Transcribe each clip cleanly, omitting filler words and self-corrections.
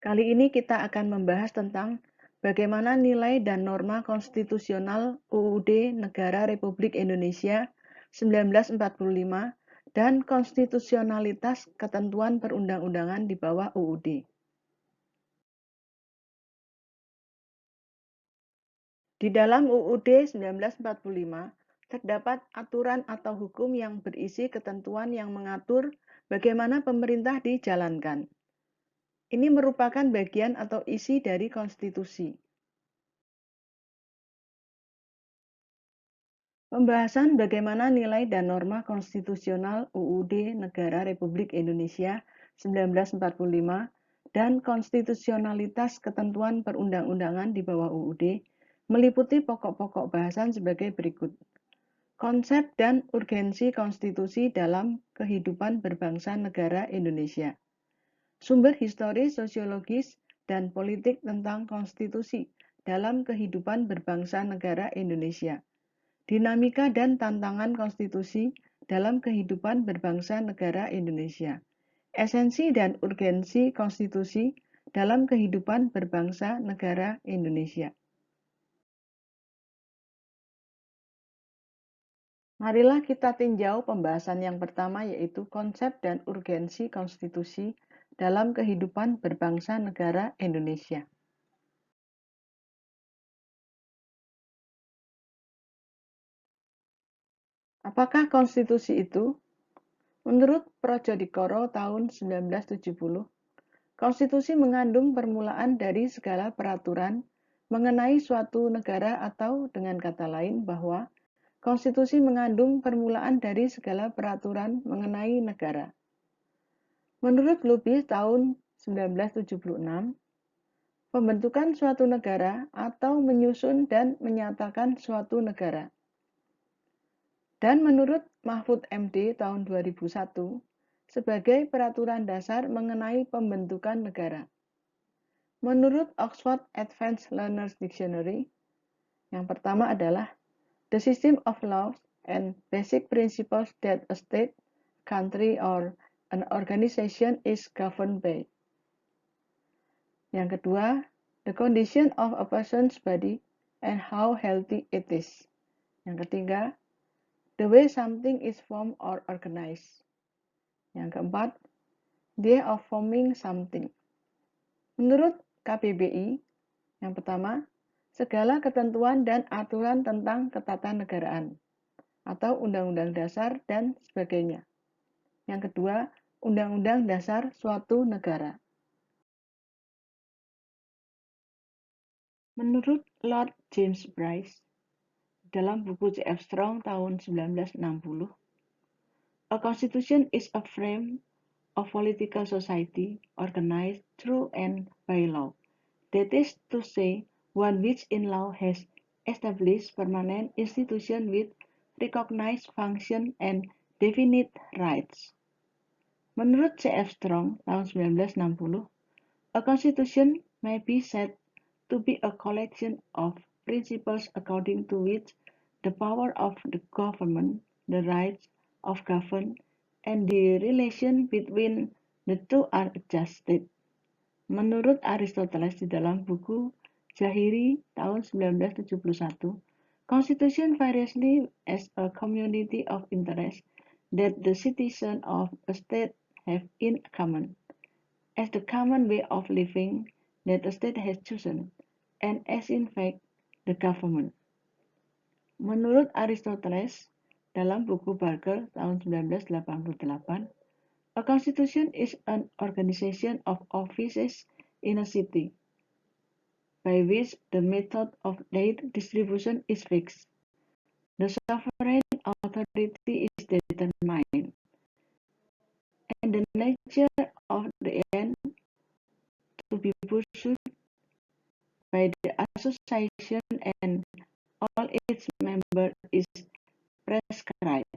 Kali ini kita akan membahas tentang bagaimana nilai dan norma konstitusional UUD Negara Republik Indonesia 1945 dan konstitusionalitas ketentuan perundang-undangan di bawah UUD. Di dalam UUD 1945, terdapat aturan atau hukum yang berisi ketentuan yang mengatur bagaimana pemerintah dijalankan. Ini merupakan bagian atau isi dari konstitusi. Pembahasan bagaimana nilai dan norma konstitusional UUD Negara Republik Indonesia 1945 dan konstitusionalitas ketentuan perundang-undangan di bawah UUD meliputi pokok-pokok bahasan sebagai berikut. Konsep dan urgensi konstitusi dalam kehidupan berbangsa negara Indonesia. Sumber historis, sosiologis, dan politik tentang konstitusi dalam kehidupan berbangsa negara Indonesia. Dinamika dan tantangan konstitusi dalam kehidupan berbangsa negara Indonesia. Esensi dan urgensi konstitusi dalam kehidupan berbangsa negara Indonesia. Marilah kita tinjau pembahasan yang pertama, yaitu konsep dan urgensi konstitusi dalam kehidupan berbangsa negara Indonesia. Apakah konstitusi itu? Menurut Projodikoro tahun 1970, konstitusi mengandung permulaan dari segala peraturan mengenai suatu negara, atau dengan kata lain bahwa konstitusi mengandung permulaan dari segala peraturan mengenai negara. Menurut Lubis tahun 1976, pembentukan suatu negara atau menyusun dan menyatakan suatu negara. Dan menurut Mahfud MD tahun 2001, sebagai peraturan dasar mengenai pembentukan negara. Menurut Oxford Advanced Learners Dictionary, yang pertama adalah the system of laws and basic principles that a state, country, or an organization is governed by. Yang kedua, the condition of a person's body and how healthy it is. Yang ketiga, the way something is formed or organized. Yang keempat, the of forming something. Menurut KBBI, yang pertama, segala ketentuan dan aturan tentang ketatanegaraan atau Undang-Undang Dasar dan sebagainya. Yang kedua, Undang-Undang Dasar suatu negara. Menurut Lord James Bryce, dalam buku C.F. Strong tahun 1960, a constitution is a frame of political society organized through and by law. That is to say, one which in law has established permanent institution with recognized function and definite rights. Menurut C.F. Strong tahun 1960, a constitution may be said to be a collection of principles according to which the power of the government, the rights of governed, and the relation between the two are adjusted. Menurut Aristoteles di dalam buku Zahiri tahun 1971, Constitution variously as a community of interest that the citizens of a state have in common, as the common way of living that a state has chosen, and as in fact the government. Menurut Aristoteles dalam buku Barker tahun 1988, a constitution is an organization of offices in a city, by which the method of their distribution is fixed. The sovereign authority is determined, and the nature of the end to be pursued by the association and all its members is prescribed.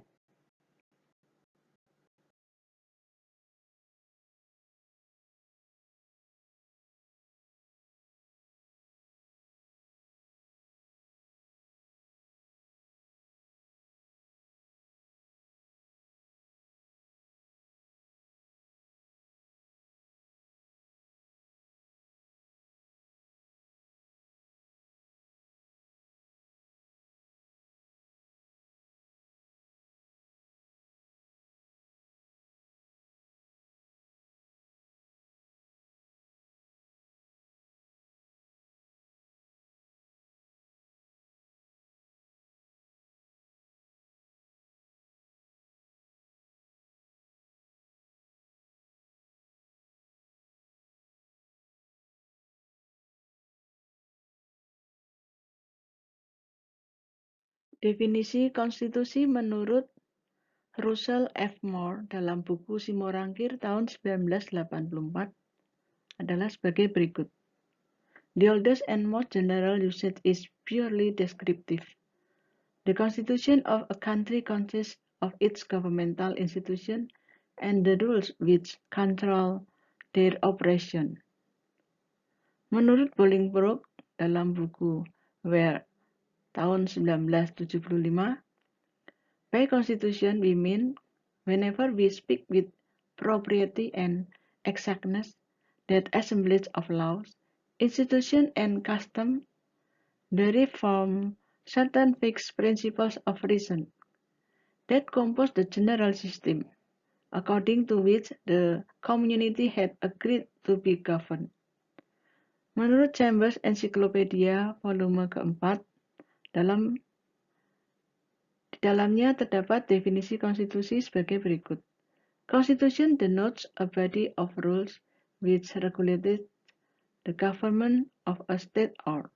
Definisi konstitusi menurut Russell F. Moore dalam buku Simorangkir tahun 1984 adalah sebagai berikut. The oldest and most general usage is purely descriptive. The constitution of a country consists of its governmental institution and the rules which control their operation. Menurut Bolingbroke dalam buku Where tahun 1975, by constitution we mean whenever we speak with propriety and exactness that assemblage of laws, institutions and customs derive from certain fixed principles of reason that compose the general system, according to which the community had agreed to be governed. Menurut Chambers Encyclopedia volume keempat, di dalamnya terdapat definisi konstitusi sebagai berikut. Constitution denotes a body of rules which regulates the government of a state or,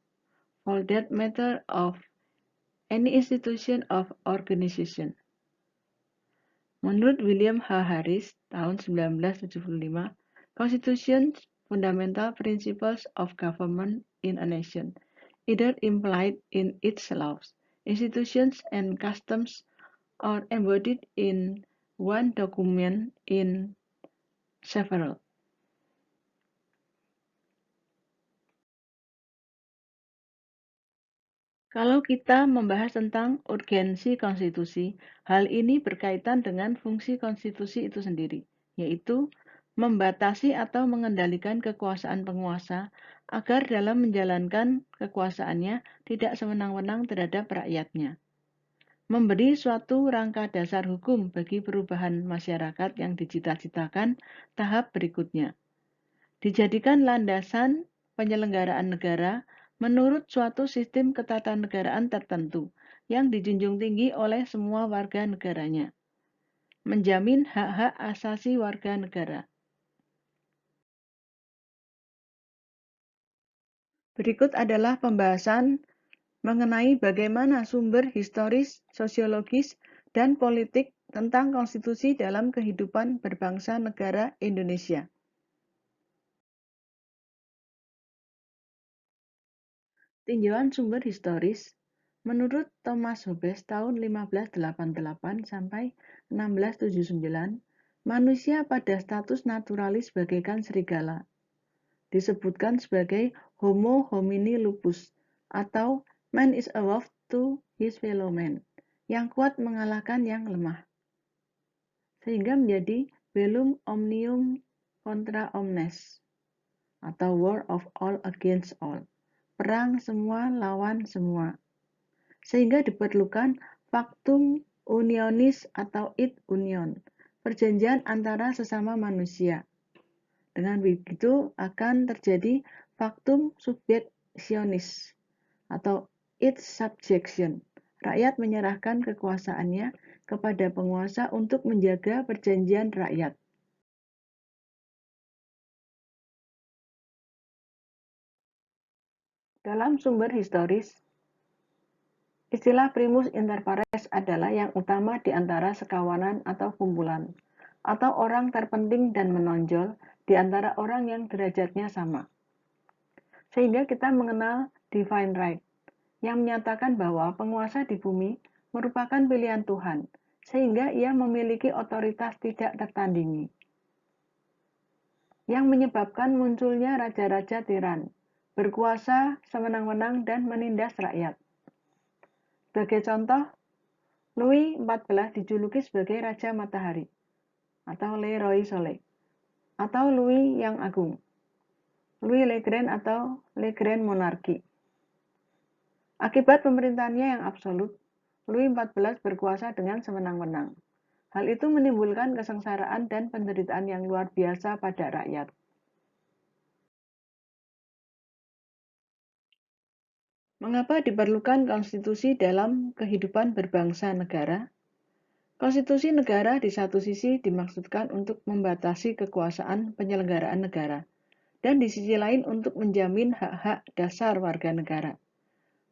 for that matter, of any institution of organization. Menurut William H. Harris tahun 1975, Constitution's fundamental principles of government in a nation, either implied in its laws, institutions, and customs, or embodied in one document in several. Kalau kita membahas tentang urgensi konstitusi, hal ini berkaitan dengan fungsi konstitusi itu sendiri, yaitu membatasi atau mengendalikan kekuasaan penguasa agar dalam menjalankan kekuasaannya tidak sewenang-wenang terhadap rakyatnya. Memberi suatu rangka dasar hukum bagi perubahan masyarakat yang dicita-citakan tahap berikutnya. Dijadikan landasan penyelenggaraan negara menurut suatu sistem ketatanegaraan tertentu yang dijunjung tinggi oleh semua warga negaranya. Menjamin hak-hak asasi warga negara. Berikut adalah pembahasan mengenai bagaimana sumber historis, sosiologis, dan politik tentang konstitusi dalam kehidupan berbangsa negara Indonesia. Tinjauan sumber historis. Menurut Thomas Hobbes tahun 1588 sampai 1679, manusia pada status naturalis bagaikan serigala. Disebutkan sebagai Homo homini lupus atau man is a wolf to his fellow man, yang kuat mengalahkan yang lemah. Sehingga menjadi bellum omnium contra omnes atau war of all against all. Perang semua lawan semua. Sehingga diperlukan factum unionis atau id union, perjanjian antara sesama manusia. Dengan begitu akan terjadi factum subjectionis atau id subjection. Rakyat menyerahkan kekuasaannya kepada penguasa untuk menjaga perjanjian rakyat. Dalam sumber historis, istilah primus inter pares adalah yang utama di antara sekawanan atau kumpulan, atau orang terpenting dan menonjol di antara orang yang derajatnya sama. Sehingga kita mengenal divine right, yang menyatakan bahwa penguasa di bumi merupakan pilihan Tuhan, sehingga ia memiliki otoritas tidak tertandingi, yang menyebabkan munculnya raja-raja tiran, berkuasa sewenang-wenang dan menindas rakyat. Sebagai contoh, Louis XIV dijuluki sebagai Raja Matahari, atau Le Roi Soleil, atau Louis yang Agung, Louis le Grand atau Le Grand Monarque. Akibat pemerintahannya yang absolut, Louis XIV berkuasa dengan sewenang-wenang. Hal itu menimbulkan kesengsaraan dan penderitaan yang luar biasa pada rakyat. Mengapa diperlukan konstitusi dalam kehidupan berbangsa negara? Konstitusi negara di satu sisi dimaksudkan untuk membatasi kekuasaan penyelenggaraan negara, dan di sisi lain untuk menjamin hak-hak dasar warga negara.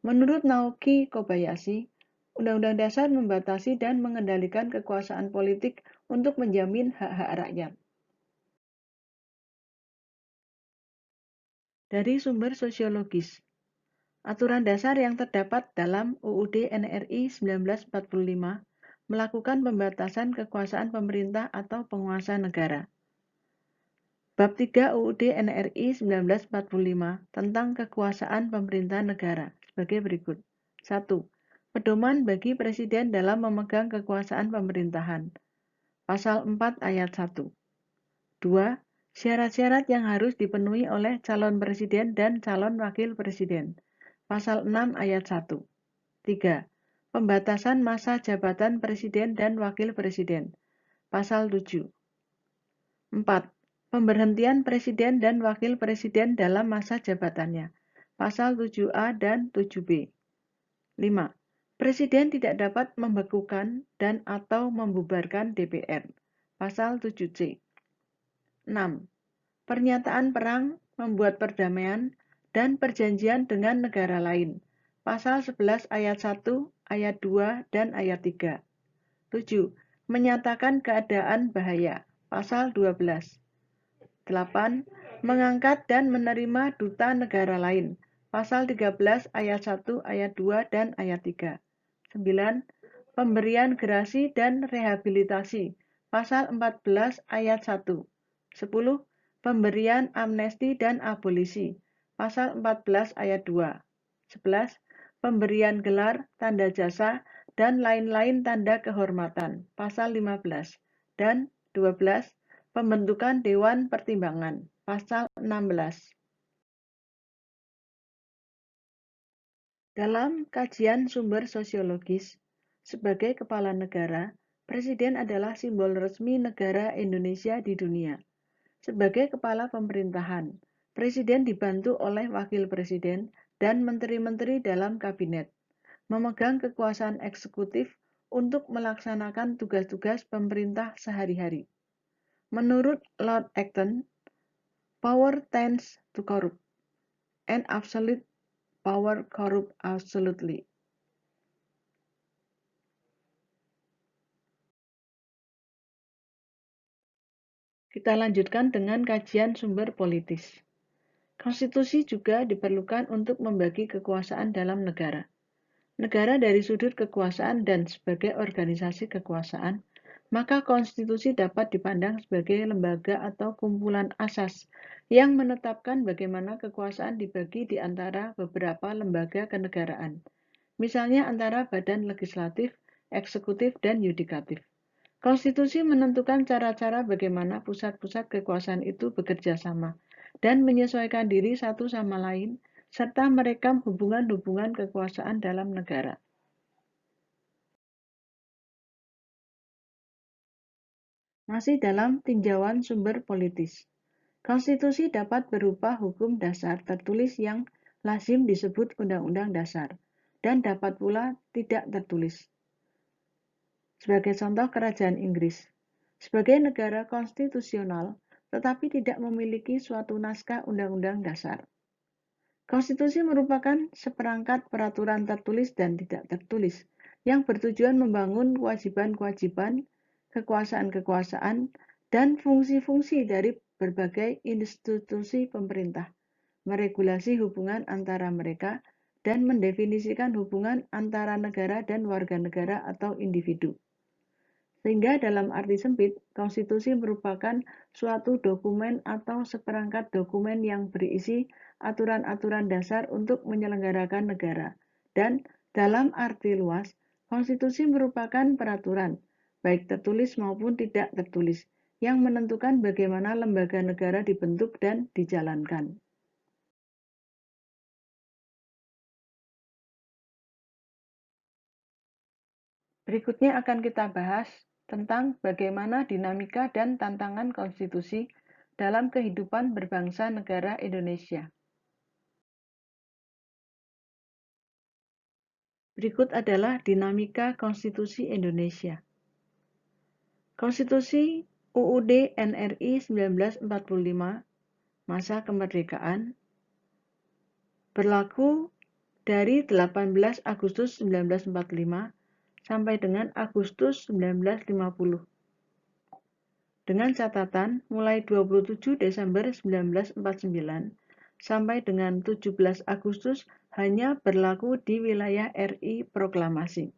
Menurut Naoki Kobayashi, Undang-Undang Dasar membatasi dan mengendalikan kekuasaan politik untuk menjamin hak-hak rakyat. Dari sumber sosiologis, aturan dasar yang terdapat dalam UUD NRI 1945 melakukan pembatasan kekuasaan pemerintah atau penguasa negara. Bab 3 UUD NRI 1945 tentang kekuasaan pemerintah negara sebagai berikut. 1. Pedoman bagi presiden dalam memegang kekuasaan pemerintahan. Pasal 4 ayat 1. 2. Syarat-syarat yang harus dipenuhi oleh calon presiden dan calon wakil presiden. Pasal 6 ayat 1. 3. Pembatasan masa jabatan presiden dan wakil presiden. Pasal 7. 4. Pemberhentian presiden dan wakil presiden dalam masa jabatannya. Pasal 7A dan 7B. 5. Presiden tidak dapat membekukan dan atau membubarkan DPR. Pasal 7C. 6. Pernyataan perang, membuat perdamaian, dan perjanjian dengan negara lain. Pasal 11 ayat 1, ayat 2, dan ayat 3. 7. Menyatakan keadaan bahaya. Pasal 12. 8. Mengangkat dan menerima duta negara lain. Pasal 13 ayat 1, ayat 2, dan ayat 3. 9. Pemberian gerasi dan rehabilitasi. Pasal 14 ayat 1. 10. Pemberian amnesti dan abolisi. Pasal 14 ayat 2. 11. Pemberian gelar, tanda jasa, dan lain-lain tanda kehormatan. Pasal 15. Dan 12. Pembentukan Dewan Pertimbangan. Pasal 16. Dalam kajian sumber sosiologis, sebagai kepala negara, Presiden adalah simbol resmi negara Indonesia di dunia. Sebagai kepala pemerintahan, Presiden dibantu oleh Wakil Presiden dan menteri-menteri dalam kabinet, memegang kekuasaan eksekutif untuk melaksanakan tugas-tugas pemerintah sehari-hari. Menurut Lord Acton, power tends to corrupt, and absolute power corrupt absolutely. Kita lanjutkan dengan kajian sumber politis. Konstitusi juga diperlukan untuk membagi kekuasaan dalam negara. Negara dari sudut kekuasaan dan sebagai organisasi kekuasaan, maka konstitusi dapat dipandang sebagai lembaga atau kumpulan asas yang menetapkan bagaimana kekuasaan dibagi di antara beberapa lembaga kenegaraan, misalnya antara badan legislatif, eksekutif, dan yudikatif. Konstitusi menentukan cara-cara bagaimana pusat-pusat kekuasaan itu bekerja sama dan menyesuaikan diri satu sama lain, serta merekam hubungan-hubungan kekuasaan dalam negara. Masih dalam tinjauan sumber politis, konstitusi dapat berupa hukum dasar tertulis yang lazim disebut Undang-Undang Dasar, dan dapat pula tidak tertulis. Sebagai contoh, Kerajaan Inggris sebagai negara konstitusional tetapi tidak memiliki suatu naskah Undang-Undang Dasar. Konstitusi merupakan seperangkat peraturan tertulis dan tidak tertulis yang bertujuan membangun kewajiban-kewajiban, kekuasaan-kekuasaan, dan fungsi-fungsi dari berbagai institusi pemerintah, meregulasi hubungan antara mereka, dan mendefinisikan hubungan antara negara dan warga negara atau individu. Sehingga dalam arti sempit, konstitusi merupakan suatu dokumen atau seperangkat dokumen yang berisi aturan-aturan dasar untuk menyelenggarakan negara. Dan dalam arti luas, konstitusi merupakan peraturan, baik tertulis maupun tidak tertulis, yang menentukan bagaimana lembaga negara dibentuk dan dijalankan. Berikutnya akan kita bahas tentang bagaimana dinamika dan tantangan konstitusi dalam kehidupan berbangsa negara Indonesia. Berikut adalah dinamika konstitusi Indonesia. Konstitusi UUD NRI 1945 masa kemerdekaan berlaku dari 18 Agustus 1945 sampai dengan Agustus 1950. Dengan catatan mulai 27 Desember 1949 sampai dengan 17 Agustus hanya berlaku di wilayah RI Proklamasi.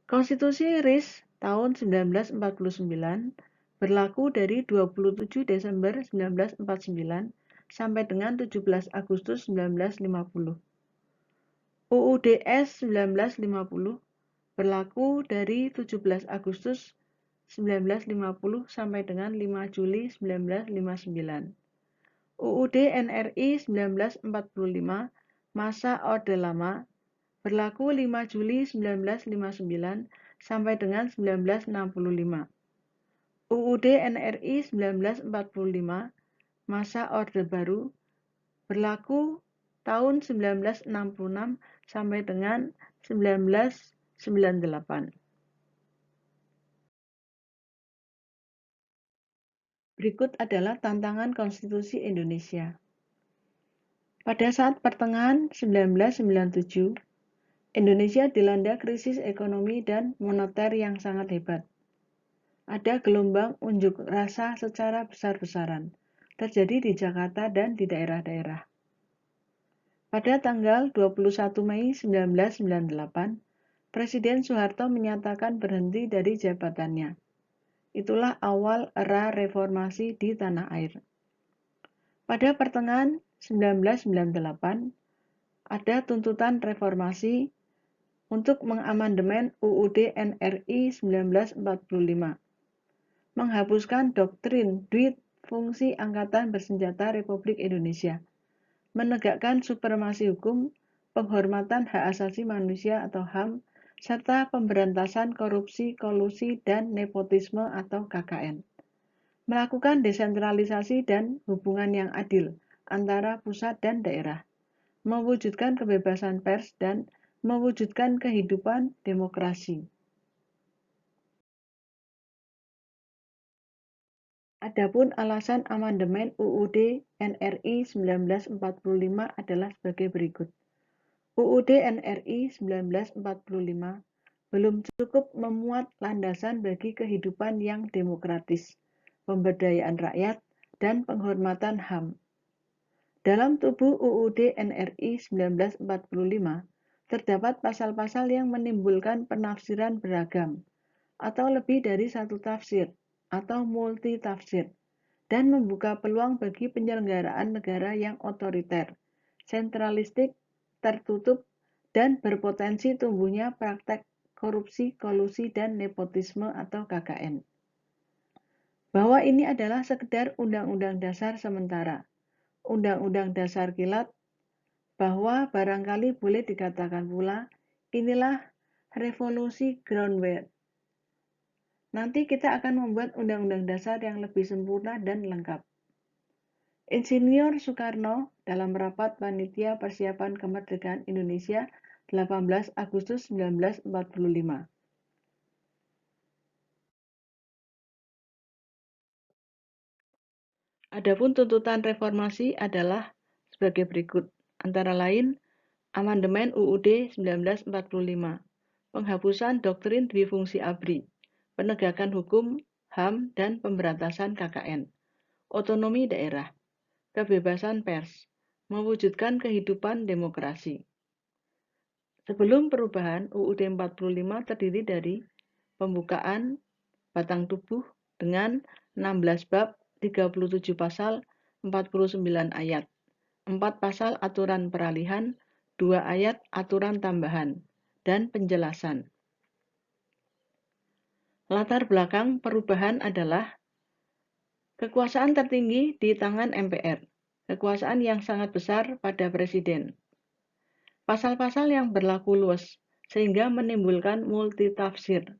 Konstitusi RIS tahun 1949 berlaku dari 27 Desember 1949 sampai dengan 17 Agustus 1950. UUDS 1950 berlaku dari 17 Agustus 1950 sampai dengan 5 Juli 1959. UUD NRI 1945 masa Orde Lama berlaku 5 Juli 1959 sampai dengan 1965. UUD NRI 1945 masa Orde Baru berlaku tahun 1966 sampai dengan 1998. Berikut adalah tantangan konstitusi Indonesia. Pada saat pertengahan 1997, Indonesia dilanda krisis ekonomi dan moneter yang sangat hebat. Ada gelombang unjuk rasa secara besar-besaran terjadi di Jakarta dan di daerah-daerah. Pada tanggal 21 Mei 1998, Presiden Soeharto menyatakan berhenti dari jabatannya. Itulah awal era reformasi di tanah air. Pada pertengahan 1998, ada tuntutan reformasi untuk mengamandemen UUD NRI 1945, menghapuskan doktrin Duit-Fungsi Angkatan Bersenjata Republik Indonesia, menegakkan supremasi hukum, penghormatan hak asasi manusia atau HAM, serta pemberantasan korupsi, kolusi, dan nepotisme atau KKN. Melakukan desentralisasi dan hubungan yang adil antara pusat dan daerah, mewujudkan kebebasan pers dan mewujudkan kehidupan demokrasi. Adapun alasan amandemen UUD NRI 1945 adalah sebagai berikut. UUD NRI 1945 belum cukup memuat landasan bagi kehidupan yang demokratis, pemberdayaan rakyat, dan penghormatan HAM. Dalam tubuh UUD NRI 1945 terdapat pasal-pasal yang menimbulkan penafsiran beragam atau lebih dari satu tafsir atau multitafsir dan membuka peluang bagi penyelenggaraan negara yang otoriter, sentralistik, tertutup, dan berpotensi tumbuhnya praktek korupsi, kolusi, dan nepotisme atau KKN. Bahwa ini adalah sekedar undang-undang dasar sementara, undang-undang dasar kilat, bahwa barangkali boleh dikatakan pula inilah revolusi groundwork. Nanti kita akan membuat undang-undang dasar yang lebih sempurna dan lengkap. Insinyur Soekarno dalam rapat Panitia Persiapan Kemerdekaan Indonesia 18 Agustus 1945. Adapun tuntutan reformasi adalah sebagai berikut, antara lain amandemen UUD 1945, penghapusan doktrin Dwifungsi ABRI, penegakan hukum, HAM, dan pemberantasan KKN, otonomi daerah, kebebasan pers, mewujudkan kehidupan demokrasi. Sebelum perubahan, UUD 45 terdiri dari pembukaan batang tubuh dengan 16 bab, 37 pasal, 49 ayat, 4 pasal aturan peralihan, 2 ayat aturan tambahan, dan penjelasan. Latar belakang perubahan adalah kekuasaan tertinggi di tangan MPR, kekuasaan yang sangat besar pada Presiden. Pasal-pasal yang berlaku luas, sehingga menimbulkan multitafsir.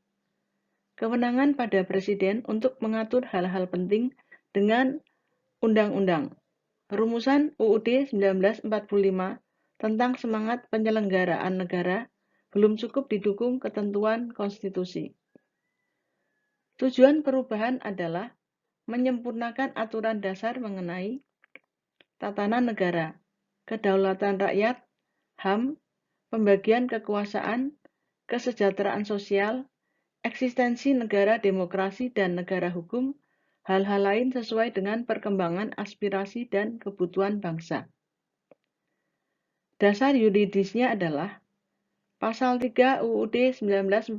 Kewenangan pada Presiden untuk mengatur hal-hal penting dengan undang-undang. Rumusan UUD 1945 tentang semangat penyelenggaraan negara belum cukup didukung ketentuan konstitusi. Tujuan perubahan adalah menyempurnakan aturan dasar mengenai tatanan negara, kedaulatan rakyat, HAM, pembagian kekuasaan, kesejahteraan sosial, eksistensi negara demokrasi dan negara hukum, hal-hal lain sesuai dengan perkembangan aspirasi dan kebutuhan bangsa. Dasar yuridisnya adalah Pasal 3 UUD 1945,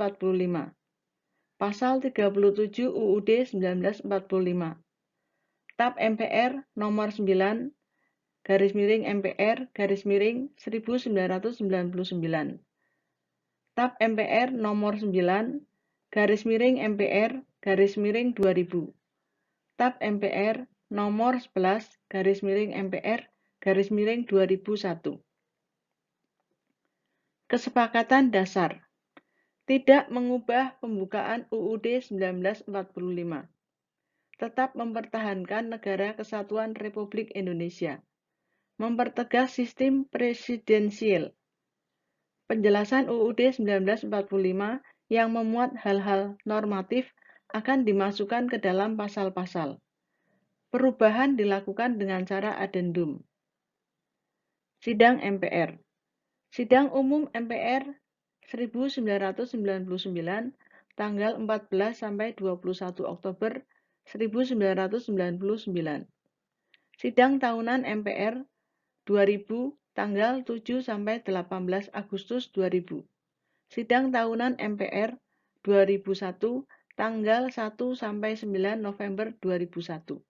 Pasal 37 UUD 1945, TAP MPR nomor 9 /MPR /1999, TAP MPR nomor 9 /MPR /2000, TAP MPR nomor 11 /MPR /2001. Kesepakatan dasar tidak mengubah pembukaan UUD 1945, tetap mempertahankan Negara Kesatuan Republik Indonesia, mempertegas sistem presidensial. Penjelasan UUD 1945 yang memuat hal-hal normatif akan dimasukkan ke dalam pasal-pasal. Perubahan dilakukan dengan cara adendum. Sidang MPR. Sidang Umum MPR 1999 tanggal 14 sampai 21 Oktober 1999. Sidang Tahunan MPR 2000 tanggal 7 sampai 18 Agustus 2000. Sidang Tahunan MPR 2001 tanggal 1 sampai 9 November 2001.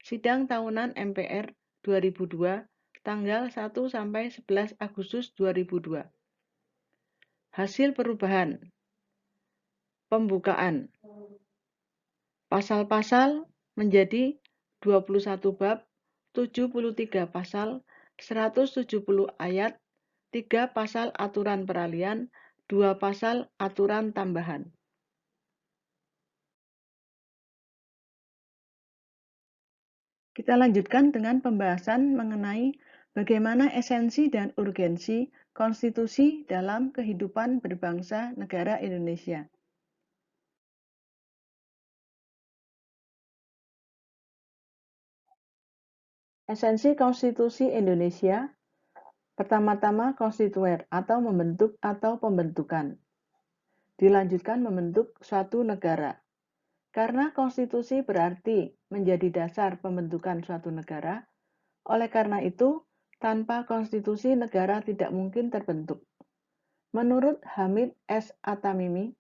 Sidang Tahunan MPR 2002 tanggal 1 sampai 11 Agustus 2002. Hasil perubahan. Pembukaan. Pasal-pasal menjadi 21 bab, 73 pasal, 170 ayat, 3 pasal aturan peralihan, 2 pasal aturan tambahan. Kita lanjutkan dengan pembahasan mengenai bagaimana esensi dan urgensi konstitusi dalam kehidupan berbangsa negara Indonesia. Esensi konstitusi Indonesia, pertama-tama konstituer atau membentuk atau pembentukan. Dilanjutkan membentuk suatu negara. Karena konstitusi berarti menjadi dasar pembentukan suatu negara, oleh karena itu, tanpa konstitusi negara tidak mungkin terbentuk. Menurut Hamid S. Atamimi,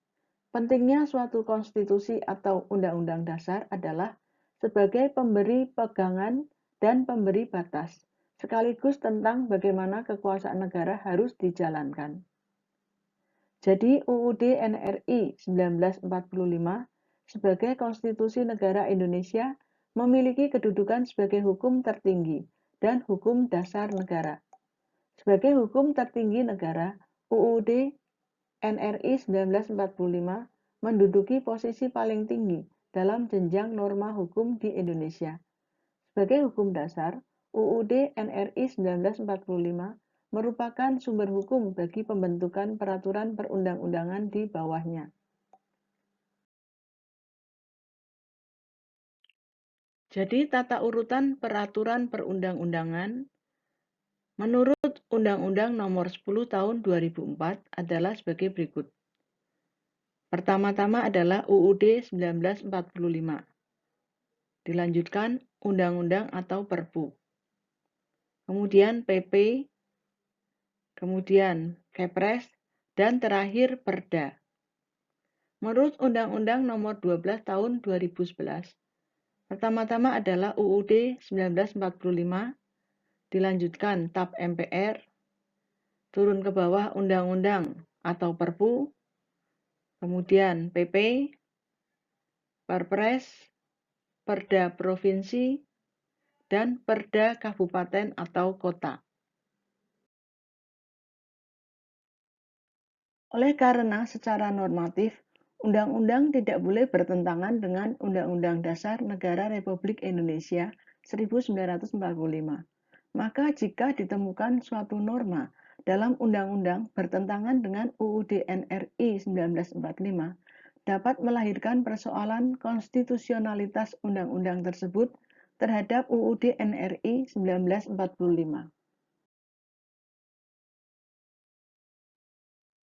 pentingnya suatu konstitusi atau undang-undang dasar adalah sebagai pemberi pegangan dan pemberi batas, sekaligus tentang bagaimana kekuasaan negara harus dijalankan. Jadi UUD NRI 1945 sebagai konstitusi negara Indonesia memiliki kedudukan sebagai hukum tertinggi dan hukum dasar negara. Sebagai hukum tertinggi negara, UUD NRI 1945 menduduki posisi paling tinggi dalam jenjang norma hukum di Indonesia. Sebagai hukum dasar, UUD NRI 1945 merupakan sumber hukum bagi pembentukan peraturan perundang-undangan di bawahnya. Jadi tata urutan peraturan perundang-undangan menurut Undang-Undang Nomor 10 Tahun 2004 adalah sebagai berikut. Pertama-tama adalah UUD 1945. Dilanjutkan Undang-Undang atau Perpu. Kemudian PP, kemudian Kepres, dan terakhir Perda. Menurut Undang-Undang Nomor 12 Tahun 2011, pertama-tama adalah UUD 1945, dilanjutkan TAP MPR, turun ke bawah Undang-Undang atau Perpu, kemudian PP, Perpres, Perda Provinsi, dan Perda Kabupaten atau Kota. Oleh karena secara normatif, undang-undang tidak boleh bertentangan dengan Undang-Undang Dasar Negara Republik Indonesia 1945. Maka jika ditemukan suatu norma dalam undang-undang bertentangan dengan UUD NRI 1945, dapat melahirkan persoalan konstitusionalitas undang-undang tersebut terhadap UUD NRI 1945.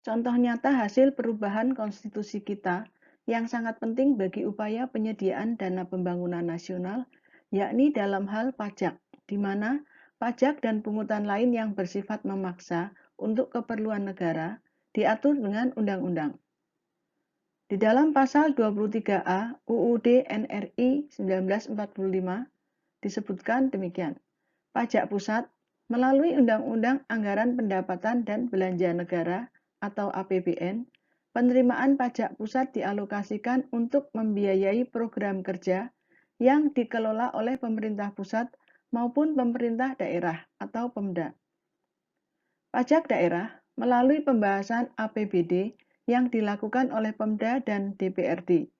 Contoh nyata hasil perubahan konstitusi kita yang sangat penting bagi upaya penyediaan dana pembangunan nasional, yakni dalam hal pajak, di mana pajak dan pungutan lain yang bersifat memaksa untuk keperluan negara diatur dengan undang-undang. Di dalam pasal 23A UUD NRI 1945 disebutkan demikian. Pajak pusat melalui Undang-Undang Anggaran Pendapatan dan Belanja Negara atau APBN, penerimaan pajak pusat dialokasikan untuk membiayai program kerja yang dikelola oleh pemerintah pusat maupun pemerintah daerah atau Pemda. Pajak daerah melalui pembahasan APBD yang dilakukan oleh Pemda dan DPRD.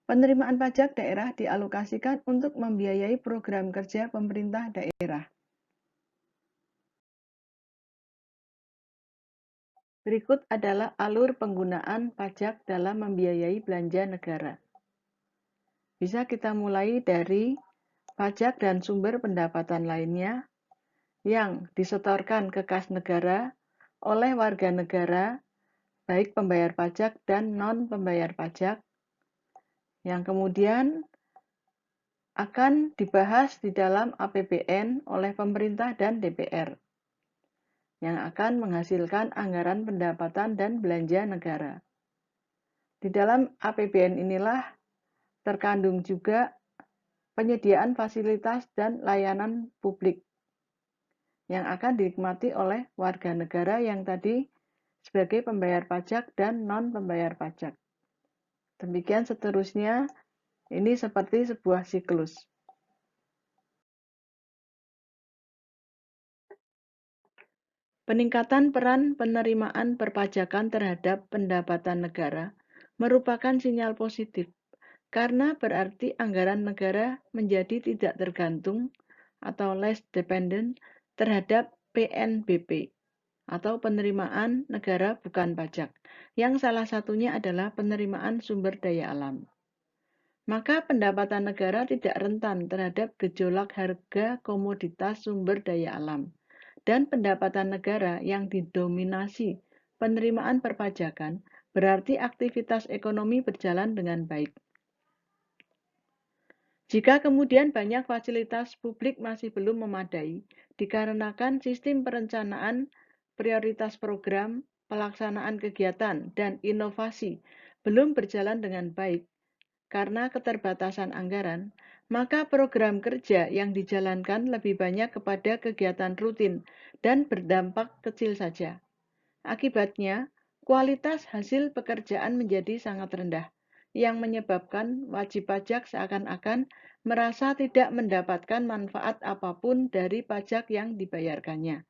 Penerimaan pajak daerah dialokasikan untuk membiayai program kerja pemerintah daerah. Berikut adalah alur penggunaan pajak dalam membiayai belanja negara. Bisa kita mulai dari pajak dan sumber pendapatan lainnya yang disetorkan ke kas negara oleh warga negara, baik pembayar pajak dan non-pembayar pajak, yang kemudian akan dibahas di dalam APBN oleh pemerintah dan DPR, yang akan menghasilkan anggaran pendapatan dan belanja negara. Di dalam APBN inilah terkandung juga penyediaan fasilitas dan layanan publik yang akan dinikmati oleh warga negara yang tadi sebagai pembayar pajak dan non-pembayar pajak. Demikian seterusnya, ini seperti sebuah siklus. Peningkatan peran penerimaan perpajakan terhadap pendapatan negara merupakan sinyal positif, karena berarti anggaran negara menjadi tidak tergantung atau less dependent terhadap PNBP atau penerimaan negara bukan pajak, yang salah satunya adalah penerimaan sumber daya alam. Maka pendapatan negara tidak rentan terhadap gejolak harga komoditas sumber daya alam, dan pendapatan negara yang didominasi penerimaan perpajakan berarti aktivitas ekonomi berjalan dengan baik. Jika kemudian banyak fasilitas publik masih belum memadai, dikarenakan sistem perencanaan, prioritas program, pelaksanaan kegiatan, dan inovasi belum berjalan dengan baik karena keterbatasan anggaran, maka program kerja yang dijalankan lebih banyak kepada kegiatan rutin dan berdampak kecil saja. Akibatnya, kualitas hasil pekerjaan menjadi sangat rendah, yang menyebabkan wajib pajak seakan-akan merasa tidak mendapatkan manfaat apapun dari pajak yang dibayarkannya.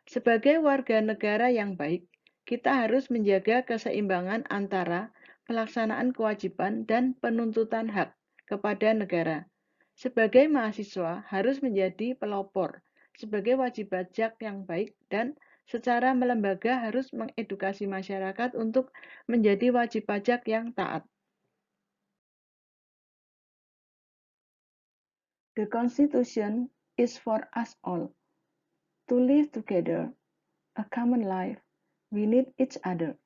Sebagai warga negara yang baik, kita harus menjaga keseimbangan antara pelaksanaan kewajiban dan penuntutan hak kepada negara. Sebagai mahasiswa harus menjadi pelopor sebagai wajib pajak yang baik dan secara melembaga harus mengedukasi masyarakat untuk menjadi wajib pajak yang taat. The Constitution is for us all. To live together, a common life, we need each other.